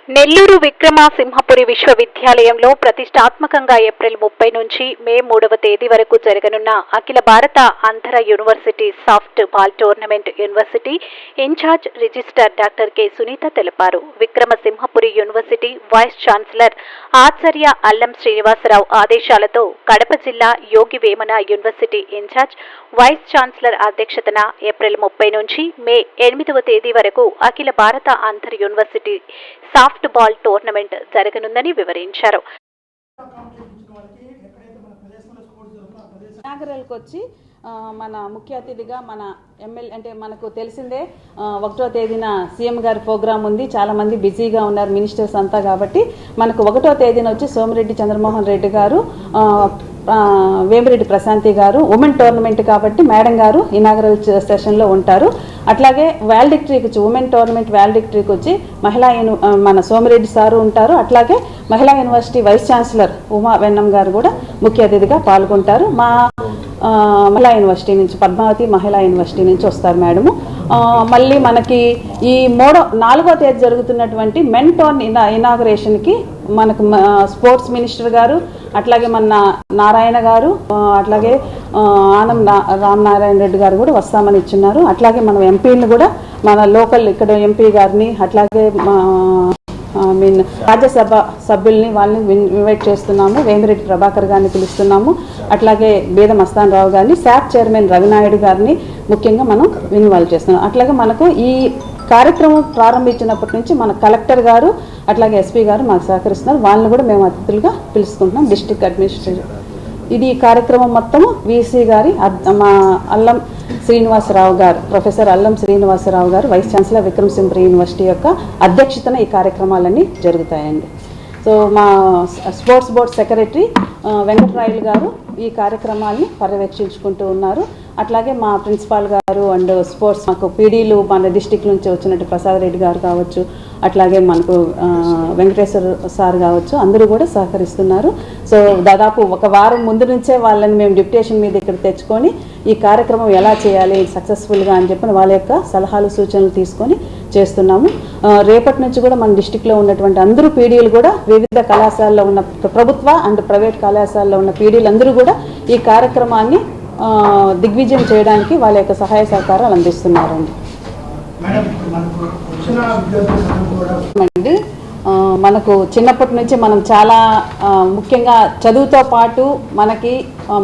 నెల్లూరు విక్రమసింహపురి విశ్వవిద్యాలయంలో ప్రతిష్టాత్మకంగా ఏప్రిల్ 30 నుంచి మే 3వ తేదీ వరకు జరగనున్న అఖిల భారత అంతర university soft ball tournament university in-charge registrar doctor K Sunitha తెలిపారు. విక్రమసింహపురి యూనివర్సిటీ వైస్ ఛాన్సలర్ ఆచార్య అల్లం శ్రీనివాసరావు ఆదేశాలతో కడప జిల్లా Yogi Vemana university in-charge vice chancellor అధ్యక్షతన ఏప్రిల్ 30 నుంచి మే 8వ తేదీ వరకు అఖిల భారత అంతర్ యూనివర్సిటీ సాఫ్ట్ బాల్ టోర్నమెంట్ జరగనుందని వివరించారు. మన ముఖ్య అతిథిగా మన ఎమ్మెల్యే అంటే మనకు తెలిసిందే 1వ తేదీన సీఎం గారి ప్రోగ్రాం ఉంది. చాలా మంది బిజీగా ఉన్నారు మినిస్టర్స్ అంతా. కాబట్టి మనకు 1వ తేదీన వచ్చి సోమిరెడ్డి చంద్రమోహన్ రెడ్డి గారు, వేమిరెడ్డి ప్రశాంతి గారు ఉమెన్ టోర్నమెంట్ కాబట్టి మేడం గారు ఇనాగరల్ సెషన్లో ఉంటారు. అట్లాగే వాల్డిక్టరీకి వచ్చి ఉమెన్ టోర్నమెంట్ వాల్డిక్టరీకి వచ్చి మన సోమిరెడ్డి సారు ఉంటారు. అట్లాగే మహిళా యూనివర్సిటీ వైస్ ఛాన్సలర్ ఉమా వెన్నం గారు కూడా ముఖ్య అతిథిగా పాల్గొంటారు. మా మహిళా యూనివర్సిటీ నుంచి పద్మావతి మహిళా యూనివర్సిటీ నుంచి వస్తారు మేడము. మళ్ళీ మనకి ఈ 4వ తేదీ జరుగుతున్నటువంటి మెన్ టోర్న్ ఇనాగరేషన్కి మనకు స్పోర్ట్స్ మినిస్టర్ గారు, అట్లాగే మన నారాయణ గారు, అట్లాగే ఆనం రామనారాయణ రెడ్డి గారు కూడా వస్తామని ఇచ్చున్నారు. అట్లాగే మనం ఎంపీని కూడా మన లోకల్ ఇక్కడ ఎంపీ గారిని, అట్లాగే రాజ్యసభ సభ్యుల్ని వాళ్ళని ఇన్వైట్ చేస్తున్నాము. వేమిరెడ్డి ప్రభాకర్ గారిని పిలుస్తున్నాము. అట్లాగే బేద మస్తాన్ రావు గారిని, శాప్ చైర్మన్ రవినాయుడు గారిని ముఖ్యంగా మనం ఇన్వాల్వ్ చేస్తున్నాం. అట్లాగే మనకు ఈ కార్యక్రమం ప్రారంభించినప్పటి నుంచి మన కలెక్టర్ గారు అట్లాగే ఎస్పీ గారు మాకు సహకరిస్తున్నారు. వాళ్ళని కూడా మేము అతిథులుగా పిలుచుకుంటున్నాం. డిస్ట్రిక్ట్ అడ్మినిస్ట్రేషన్ ఇది కార్యక్రమం మొత్తము వీసీ గారి మా అల్లం శ్రీనివాసరావు గారు, ప్రొఫెసర్ అల్లం శ్రీనివాసరావు గారు వైస్ ఛాన్సలర్ విక్రమసింహపురి యూనివర్సిటీ యొక్క అధ్యక్షతన ఈ కార్యక్రమాలన్నీ జరుగుతాయండి. సో మా స్పోర్ట్స్ బోర్డ్ సెక్రటరీ వెంకటరాయలు గారు ఈ కార్యక్రమాన్ని పర్యవేక్షించుకుంటూ ఉన్నారు. అట్లాగే మా ప్రిన్సిపాల్ గారు అండ్ స్పోర్ట్స్ మాకు పీడీలు మన డిస్టిక్ నుంచి వచ్చినట్టు ప్రసాద్ రెడ్డి గారు కావచ్చు, అట్లాగే మనకు వెంకటేశ్వర సార్ కావచ్చు, అందరూ కూడా సహకరిస్తున్నారు. సో దాదాపు ఒక వారం ముందు నుంచే వాళ్ళని మేము డిప్యుటేషన్ మీద ఇక్కడ తెచ్చుకొని ఈ కార్యక్రమం ఎలా చేయాలి సక్సెస్ఫుల్గా అని చెప్పి వాళ్ళ యొక్క సలహాలు సూచనలు తీసుకొని చేస్తున్నాము. రేపటి నుంచి కూడా మన డిస్టిక్లో ఉన్నటువంటి అందరూ పీడీలు కూడా వివిధ కళాశాలలో ఉన్న ప్రభుత్వ అండ్ ప్రైవేట్ కళాశాలలో ఉన్న పీడీలు అందరూ కూడా ఈ కార్యక్రమాన్ని దిగ్విజయం చేయడానికి వాళ్ళ యొక్క సహాయ సహకారాలు అందిస్తున్నారండి. మనకు చిన్నప్పటి నుంచి మనం చాలా ముఖ్యంగా చదువుతో పాటు మనకి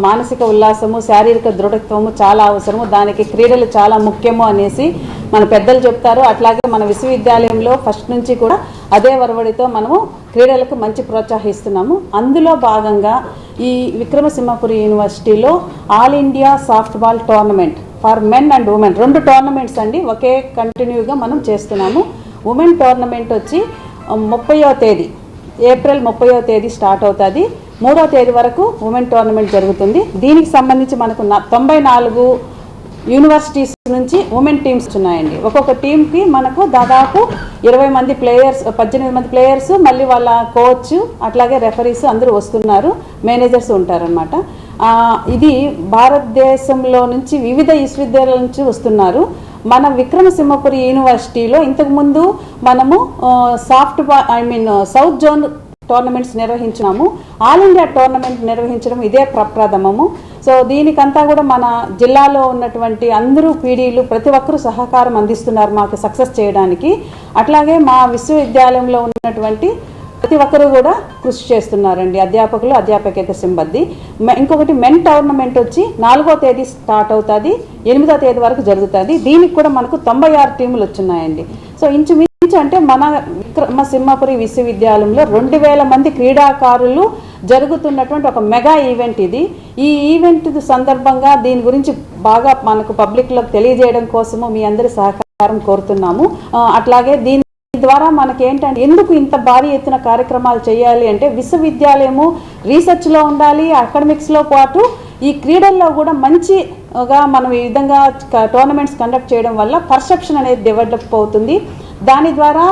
మానసిక ఉల్లాసము, శారీరక దృఢత్వము చాలా అవసరము. దానికి క్రీడలు చాలా ముఖ్యము అనేసి మన పెద్దలు చెప్తారు. అట్లాగే మన విశ్వవిద్యాలయంలో ఫస్ట్ నుంచి కూడా అదే వరవడితో మనము క్రీడలకు మంచి ప్రోత్సహిస్తున్నాము. అందులో భాగంగా ఈ విక్రమసింహపురి యూనివర్సిటీలో all India soft ball tournament for men and women 2 tournaments అండి ఒకే కంటిన్యూగా మనం చేస్తున్నాము. ఉమెన్ టోర్నమెంట్ వచ్చి 30వ తేదీ ఏప్రిల్ 30వ తేదీ స్టార్ట్ అవుతుంది. 3వ తేదీ వరకు ఉమెన్ టోర్నమెంట్ జరుగుతుంది. దీనికి సంబంధించి మనకు 94 యూనివర్సిటీస్ నుంచి ఉమెన్ టీమ్స్ ఉన్నాయండి. ఒక్కొక్క టీంకి మనకు దాదాపు 20 మంది ప్లేయర్స్, 18 మంది ప్లేయర్స్, మళ్ళీ వాళ్ళ కోచ్, అట్లాగే రెఫరీస్ అందరూ వస్తున్నారు, మేనేజర్స్ ఉంటారనమాట. ఇది భారతదేశంలో నుంచి వివిధ విశ్వవిద్యాలయాల నుంచి వస్తున్నారు. మన విక్రమసింహపురి యూనివర్సిటీలో ఇంతకుముందు మనము సౌత్ జోన్ టోర్నమెంట్స్ నిర్వహించినాము. ఆల్ ఇండియా టోర్నమెంట్ నిర్వహించడం ఇదే ప్రప్రథమము. సో దీనికంతా కూడా మన జిల్లాలో ఉన్నటువంటి అందరూ పీడీలు ప్రతి ఒక్కరూ సహకారం అందిస్తున్నారు మాకు సక్సెస్ చేయడానికి. అట్లాగే మా విశ్వవిద్యాలయంలో ఉన్నటువంటి ప్రతి ఒక్కరూ కూడా కృషి చేస్తున్నారండి, అధ్యాపకులు, అధ్యాపకేతర సిబ్బంది. ఇంకొకటి మెన్ టోర్నమెంట్ వచ్చి 4వ తేదీ స్టార్ట్ అవుతుంది, 8వ తేదీ వరకు జరుగుతుంది. దీనికి కూడా మనకు 96 టీములు వచ్చున్నాయండి. సో ఇంచుమించు అంటే మన విక్రమసింహపురి విశ్వవిద్యాలయంలో 2000 మంది క్రీడాకారులు జరుగుతున్నటువంటి ఒక మెగా ఈవెంట్ ఇది. ఈ ఈవెంట్ సందర్భంగా దీని గురించి బాగా మనకు పబ్లిక్లో తెలియజేయడం కోసము మీ అందరి సహకారం కోరుతున్నాము. అట్లాగే దీని ద్వారా మనకేంటంటే ఎందుకు ఇంత భారీ ఎత్తున కార్యక్రమాలు చేయాలి అంటే విశ్వవిద్యాలయము రీసెర్చ్లో ఉండాలి, అకాడమిక్స్లో పాటు ఈ క్రీడల్లో కూడా మంచి గా మనం ఈ విధంగా టోర్నమెంట్స్ కండక్ట్ చేయడం వల్ల పర్సెప్షన్ అనేది డెవలప్ అవుతుంది. దాని ద్వారా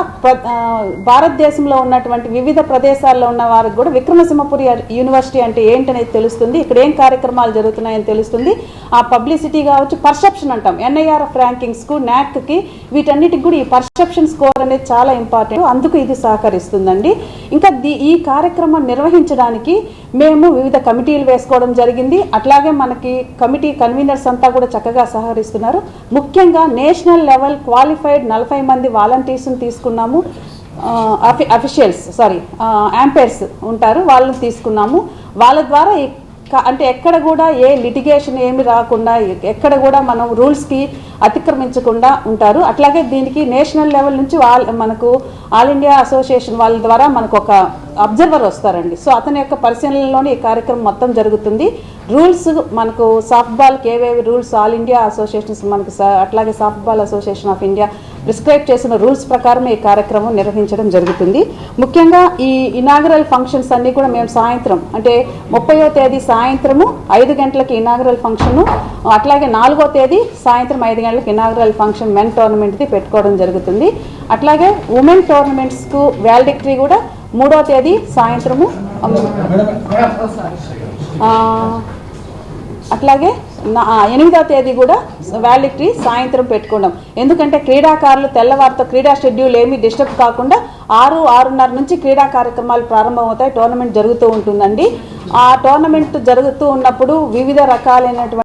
భారతదేశంలో ఉన్నటువంటి వివిధ ప్రదేశాల్లో ఉన్న వారికి కూడా విక్రమసింహపురి యూనివర్సిటీ అంటే ఏంటనేది తెలుస్తుంది, ఇక్కడ ఏం కార్యక్రమాలు జరుగుతున్నాయని తెలుస్తుంది. ఆ పబ్లిసిటీ కావచ్చు, పర్సెప్షన్ అంటాం, NIRF ర్యాంకింగ్స్కు, NACకి, వీటన్నిటికి కూడా ఈ పర్సెప్షన్ స్కోర్ అనేది చాలా ఇంపార్టెంట్. అందుకు ఇది సహకరిస్తుందండి. ఇంకా ఈ కార్యక్రమం నిర్వహించడానికి మేము వివిధ కమిటీలు వేసుకోవడం జరిగింది. అట్లాగే మనకి కమిటీ కన్వీనర్స్ అంతా కూడా చక్కగా సహకరిస్తున్నారు. ముఖ్యంగా నేషనల్ లెవెల్ క్వాలిఫైడ్ 40 మంది వాలంటీర్స్ని తీసుకున్నాము. యాంపైర్స్ ఉంటారు, వాళ్ళని తీసుకున్నాము. వాళ్ళ ద్వారా అంటే ఎక్కడ కూడా ఏ లిటిగేషన్ ఏమి రాకుండా, ఎక్కడ కూడా మనం రూల్స్కి అతిక్రమించకుండా ఉంటారు. అట్లాగే దీనికి నేషనల్ లెవెల్ నుంచి మనకు ఆల్ ఇండియా అసోసియేషన్ వాళ్ళ ద్వారా మనకు ఒక అబ్జర్వర్ వస్తారండి. సో అతని యొక్క పరిశీలనలోనే ఈ కార్యక్రమం మొత్తం జరుగుతుంది. రూల్స్ మనకు సాఫ్ట్ బాల్కి ఏవేవి రూల్స్ ఆల్ ఇండియా అసోసియేషన్స్ మనకు అట్లాగే soft ball association of India prescribe చేసిన రూల్స్ ప్రకారం ఈ కార్యక్రమం నిర్వహించడం జరుగుతుంది. ముఖ్యంగా ఈ ఇనాగరల్ ఫంక్షన్స్ అన్నీ కూడా మేము సాయంత్రం అంటే 30వ తేదీ సాయంత్రము 5 గంటలకి ఇనాగరల్ ఫంక్షను, అట్లాగే 4వ తేదీ సాయంత్రం 5 గంటలకు ఇనాగరల్ ఫంక్షన్ మెన్ టోర్నమెంట్ది పెట్టుకోవడం జరుగుతుంది. అట్లాగే ఉమెన్ టోర్నమెంట్స్కు వ్యాలిడిక్టరీ కూడా 3వ తేదీ సాయంత్రము, అట్లాగే 8వ తేదీ కూడా వ్యాలిడిక్టరీ సాయంత్రం పెట్టుకోవడం. ఎందుకంటే క్రీడాకారులు తెల్లవారితో క్రీడా షెడ్యూల్ ఏమీ డిస్టర్బ్ కాకుండా 6-6:30 నుంచి క్రీడా కార్యక్రమాలు ప్రారంభమవుతాయి. టోర్నమెంట్ జరుగుతూ ఉంటుందండి. ఆ టోర్నమెంట్ జరుగుతూ ఉన్నప్పుడు వివిధ రకాలైనటువంటి